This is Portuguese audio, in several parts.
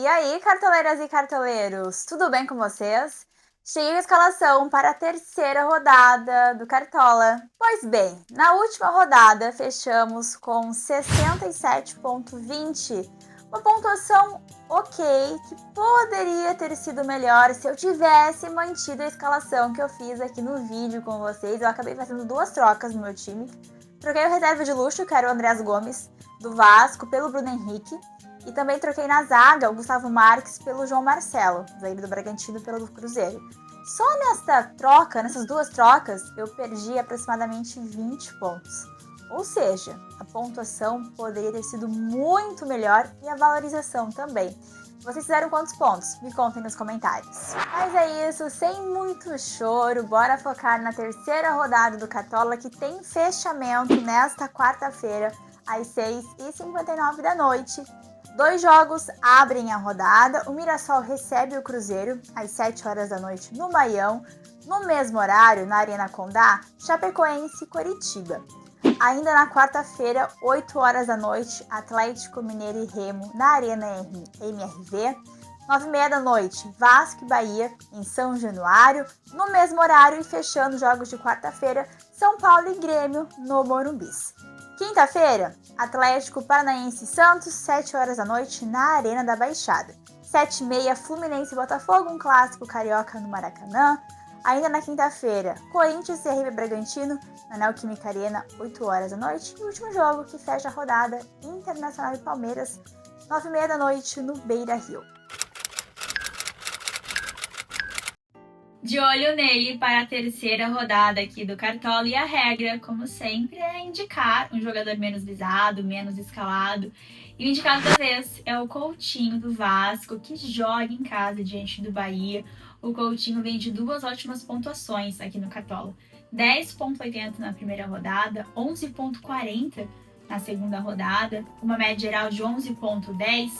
E aí, cartoleiras e cartoleiros, tudo bem com vocês? Cheguei a escalação para a terceira rodada do Cartola. Pois bem, na última rodada fechamos com 67,20, uma pontuação ok, que poderia ter sido melhor se eu tivesse mantido a escalação que eu fiz aqui no vídeo com vocês. Eu acabei fazendo duas trocas no meu time. Troquei o reserva de luxo, que era o Andrés Gomes, do Vasco, pelo Bruno Henrique. E também troquei na zaga o Gustavo Marques pelo João Marcelo, zagueiro do Bragantino, pelo do Cruzeiro. Só nessas duas trocas, eu perdi aproximadamente 20 pontos. Ou seja, a pontuação poderia ter sido muito melhor e a valorização também. Vocês fizeram quantos pontos? Me contem nos comentários. Mas é isso, sem muito choro, bora focar na terceira rodada do Cartola, que tem fechamento nesta quarta-feira, às 6h59 da noite. Dois jogos abrem a rodada. O Mirassol recebe o Cruzeiro às 7 horas da noite no Baião. No mesmo horário, na Arena Condá, Chapecoense e Coritiba. Ainda na quarta-feira, 8 horas da noite, Atlético Mineiro e Remo na Arena MRV. 9h30 da noite, Vasco e Bahia em São Januário. No mesmo horário e fechando os jogos de quarta-feira, São Paulo e Grêmio no Morumbis. Quinta-feira, Atlético Paranaense e Santos, 7 horas da noite, na Arena da Baixada. 7h30, Fluminense e Botafogo, um clássico carioca no Maracanã. Ainda na quinta-feira, Corinthians e RB Bragantino, na Neoquímica Arena, 8 horas da noite. E o último jogo que fecha a rodada, Internacional e Palmeiras, 9h30 da noite, no Beira-Rio. De olho nele para a terceira rodada aqui do Cartola, e a regra, como sempre, é indicar um jogador menos visado, menos escalado. E o indicado da vez é o Coutinho do Vasco, que joga em casa diante do Bahia. O Coutinho vem de duas ótimas pontuações aqui no Cartola. 10,80 na primeira rodada, 11,40 na segunda rodada, uma média geral de 11,10,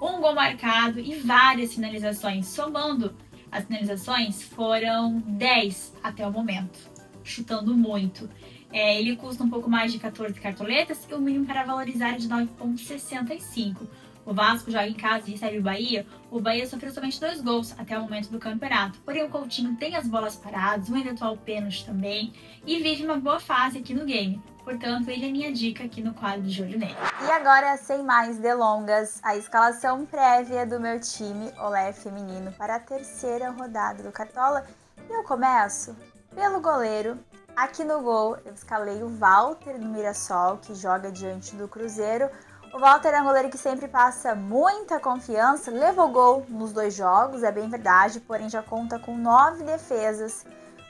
um gol marcado e várias finalizações, somando as finalizações foram 10 até o momento, chutando muito. Ele custa um pouco mais de 14 cartoletas e o mínimo para valorizar é de 9,65. O Vasco joga em casa e recebe o Bahia. O Bahia sofreu somente 2 gols até o momento do campeonato. Porém, o Coutinho tem as bolas paradas, um eventual pênalti também e vive uma boa fase aqui no game. Portanto, ele é minha dica aqui no quadro de olho nele. E agora, sem mais delongas, a escalação prévia do meu time Olé Feminino para a terceira rodada do Cartola. E eu começo pelo goleiro. Aqui no gol, eu escalei o Walter do Mirassol, que joga diante do Cruzeiro. O Walter é um goleiro que sempre passa muita confiança, levou gol nos 2 jogos, é bem verdade, porém já conta com 9 defesas.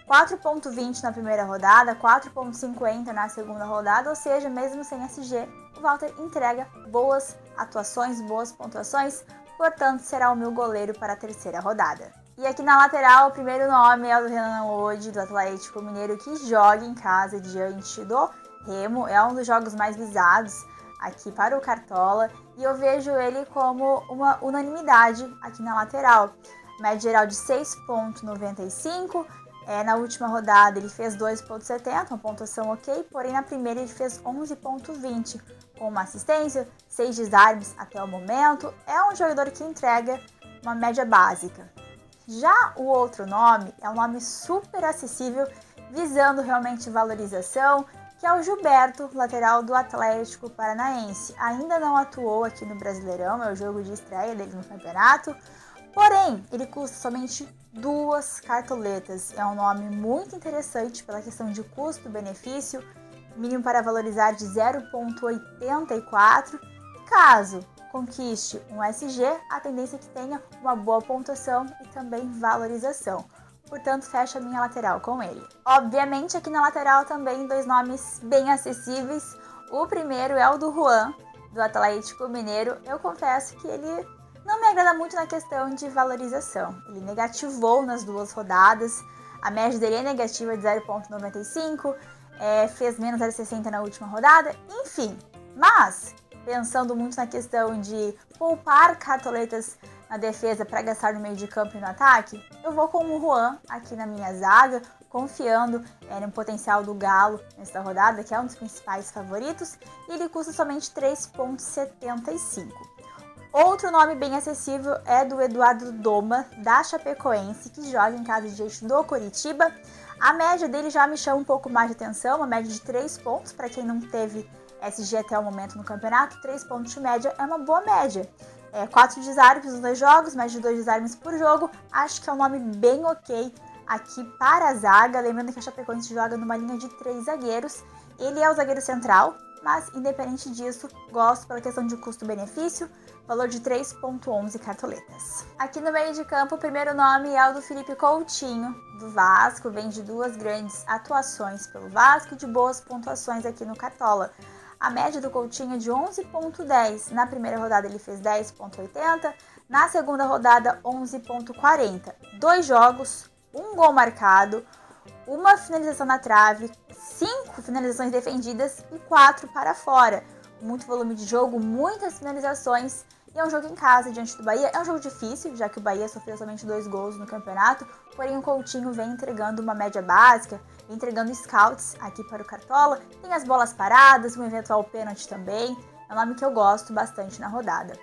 4,20 na primeira rodada, 4,50 na segunda rodada, ou seja, mesmo sem SG, o Walter entrega boas atuações, boas pontuações, portanto será o meu goleiro para a terceira rodada. E aqui na lateral, o primeiro nome é o do Renan Lodi, do Atlético Mineiro, que joga em casa diante do Remo, é um dos jogos mais visados aqui para o Cartola, e eu vejo ele como uma unanimidade aqui na lateral. Média geral de 6,95. Na última rodada ele fez 2,70, uma pontuação ok, porém na primeira ele fez 11,20, com uma assistência, 6 desarmes até o momento. É um jogador que entrega uma média básica. Já o outro nome é um nome super acessível, visando realmente valorização, que é o Gilberto, lateral do Atlético Paranaense. Ainda não atuou aqui no Brasileirão, é o jogo de estreia dele no campeonato. Porém, ele custa somente 2 cartoletas. É um nome muito interessante pela questão de custo-benefício, mínimo para valorizar de 0,84. Caso conquiste um SG, a tendência é que tenha uma boa pontuação e também valorização. Portanto, fecho a minha lateral com ele. Obviamente, aqui na lateral também 2 nomes bem acessíveis. O primeiro é o do Juan, do Atlético Mineiro. Eu confesso que ele não me agrada muito na questão de valorização. Ele negativou nas 2 rodadas, a média dele é negativa de 0,95, fez menos 0,60 na última rodada, enfim. Mas, pensando muito na questão de poupar cartoletas na defesa para gastar no meio de campo e no ataque, eu vou com o Juan aqui na minha zaga, confiando no potencial do Galo nesta rodada, que é um dos principais favoritos, e ele custa somente 3,75. Outro nome bem acessível é do Eduardo Doma, da Chapecoense, que joga em casa diante do Coritiba. A média dele já me chama um pouco mais de atenção, uma média de 3 pontos, para quem não teve SG até o momento no campeonato, 3 pontos de média é uma boa média. 4 desarmes nos 2 jogos, mais de 2 desarmes por jogo, acho que é um nome bem ok aqui para a zaga, lembrando que a Chapecoense joga numa linha de 3 zagueiros, ele é o zagueiro central, mas independente disso, gosto pela questão de custo-benefício, valor de 3,11 cartoletas. Aqui no meio de campo, o primeiro nome é o do Felipe Coutinho, do Vasco, vem de 2 grandes atuações pelo Vasco e de boas pontuações aqui no Cartola. A média do Coutinho é de 11,10, na primeira rodada ele fez 10,80, na segunda rodada 11,40. 2 jogos, 1 gol marcado, 1 finalização na trave, 5 finalizações defendidas e 4 para fora. Muito volume de jogo, muitas finalizações e é um jogo em casa diante do Bahia. É um jogo difícil, já que o Bahia sofreu somente 2 gols no campeonato, porém o Coutinho vem entregando uma média básica, entregando scouts aqui para o Cartola. Tem as bolas paradas, um eventual pênalti também, é um nome que eu gosto bastante na rodada.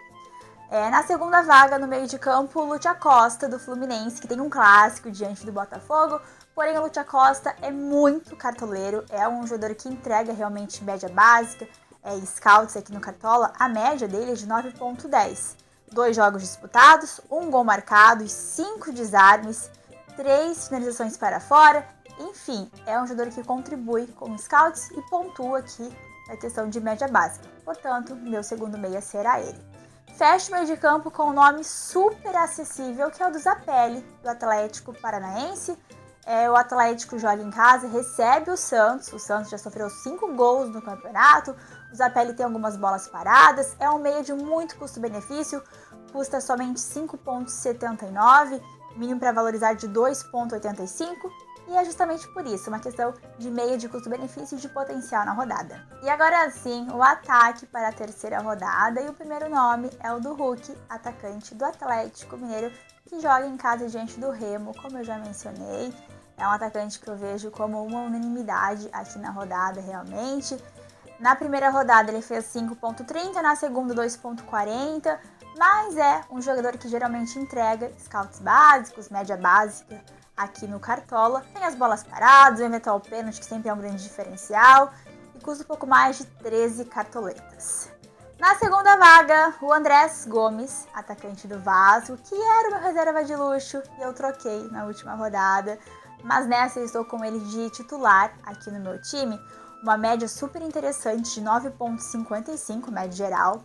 Na segunda vaga, no meio de campo, o Lúcio Acosta, do Fluminense, que tem um clássico diante do Botafogo. Porém, o Lúcio Acosta é muito cartoleiro, é um jogador que entrega realmente média básica, scouts aqui no Cartola. A média dele é de 9,10. 2 jogos disputados, 1 gol marcado e 5 desarmes, 3 finalizações para fora. Enfim, é um jogador que contribui com scouts e pontua aqui na questão de média básica. Portanto, meu segundo meia será ele. Fecho o meio de campo com um nome super acessível, que é o do Zapelli, do Atlético Paranaense. O Atlético joga em casa, recebe o Santos já sofreu 5 gols no campeonato, o Zapelli tem algumas bolas paradas, é um meia de muito custo-benefício, custa somente 5,79, mínimo para valorizar de 2,85, e é justamente por isso, uma questão de meia de custo-benefício e de potencial na rodada. E agora sim, o ataque para a terceira rodada, e o primeiro nome é o do Hulk, atacante do Atlético Mineiro, que joga em casa diante do Remo, como eu já mencionei. É um atacante que eu vejo como uma unanimidade aqui na rodada, realmente. Na primeira rodada ele fez 5,30, na segunda 2,40, mas é um jogador que geralmente entrega scouts básicos, média básica aqui no Cartola. Tem as bolas paradas, o eventual pênalti, que sempre é um grande diferencial, e custa um pouco mais de 13 cartoletas. Na segunda vaga, o Andrés Gomes, atacante do Vasco, que era uma reserva de luxo e eu troquei na última rodada, mas nessa eu estou com ele de titular aqui no meu time. Uma média super interessante de 9,55, média geral.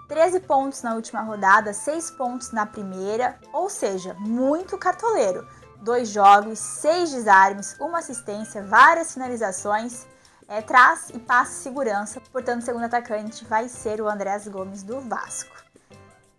13 pontos na última rodada, 6 pontos na primeira, ou seja, muito cartoleiro. 2 jogos, 6 desarmes, 1 assistência, várias finalizações, traz e passa segurança. Portanto, o segundo atacante vai ser o Andrés Gomes do Vasco.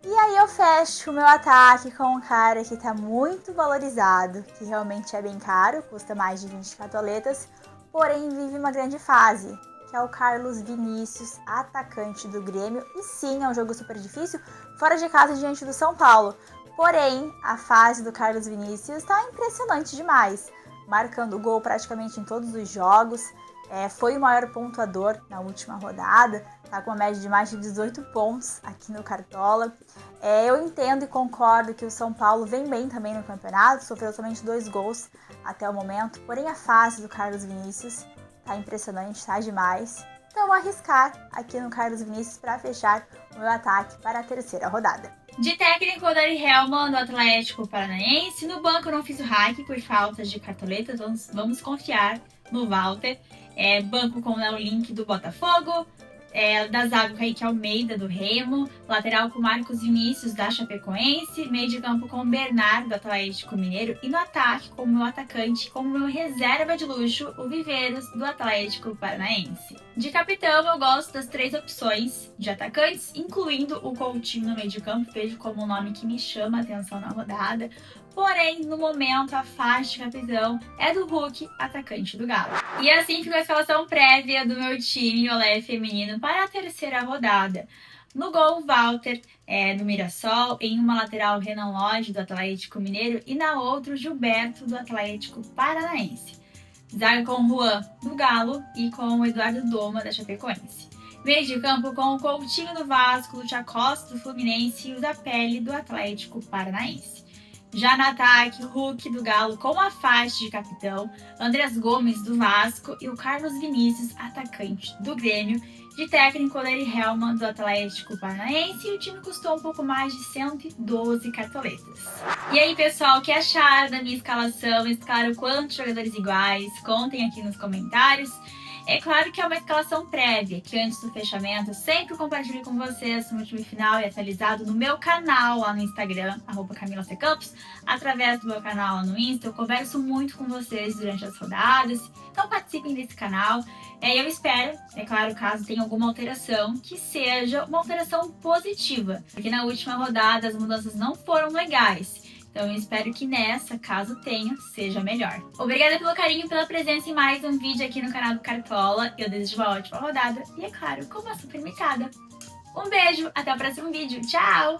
E aí eu fecho o meu ataque com um cara que está muito valorizado, que realmente é bem caro, custa mais de 20 cartoletas, porém vive uma grande fase, que é o Carlos Vinícius, atacante do Grêmio. E sim, é um jogo super difícil, fora de casa diante do São Paulo. Porém, a fase do Carlos Vinícius está impressionante demais, marcando gol praticamente em todos os jogos. Foi o maior pontuador na última rodada, tá com uma média de mais de 18 pontos aqui no Cartola. Eu entendo e concordo que o São Paulo vem bem também no campeonato, sofreu somente 2 gols até o momento, porém a fase do Carlos Vinícius tá impressionante, tá demais. Então vou arriscar aqui no Carlos Vinícius para fechar o meu ataque para a terceira rodada. De técnico, o Dani Hellmann, do Atlético Paranaense. No banco, eu não fiz o hack por falta de cartoletas. Vamos confiar no Walter. Banco com o link do Botafogo. Da zaga, o Kaique Almeida, do Remo. Lateral com Marcos Vinícius, da Chapecoense. Meio de campo com o Bernardo, do Atlético Mineiro. E no ataque, como meu atacante, como meu reserva de luxo, o Viveiros, do Atlético Paranaense. De capitão, eu gosto das 3 opções de atacantes, incluindo o Coutinho no meio de campo. Vejo como um nome que me chama a atenção na rodada. Porém, no momento, a faixa de capitão é do Hulk, atacante do Galo. E assim ficou a escalação prévia do meu time Olé feminino para a terceira rodada. No gol, Walter, do Mirassol. Em uma lateral, Renan Lodge, do Atlético Mineiro. E na outra, Gilberto, do Atlético Paranaense. Zaga com Juan, do Galo. E com o Eduardo Doma, da Chapecoense. Meio de campo com o Coutinho do Vasco, o Costa do Fluminense e o da Pele do Atlético Paranaense. Já no ataque, o Hulk do Galo com a faixa de capitão, Andrés Gomes do Vasco e o Carlos Vinícius, atacante do Grêmio, de técnico Odair Hellmann do Atlético Paranaense, e o time custou um pouco mais de 112 cartoletas. E aí, pessoal, o que acharam da minha escalação? Escalaram quantos jogadores iguais? Contem aqui nos comentários. É claro que é uma escalação prévia, que antes do fechamento eu sempre compartilho com vocês no time final e atualizado no meu canal lá no Instagram, @CamilaCCampos, através do meu canal lá no Insta. Eu converso muito com vocês durante as rodadas, então participem desse canal. Eu espero, é claro, caso tenha alguma alteração, que seja uma alteração positiva, porque na última rodada as mudanças não foram legais. Então eu espero que nessa, caso tenha, seja melhor. Obrigada pelo carinho e pela presença em mais um vídeo aqui no canal do Cartola. Eu desejo uma ótima rodada e, é claro, com uma super micada. Um beijo, até o próximo vídeo. Tchau!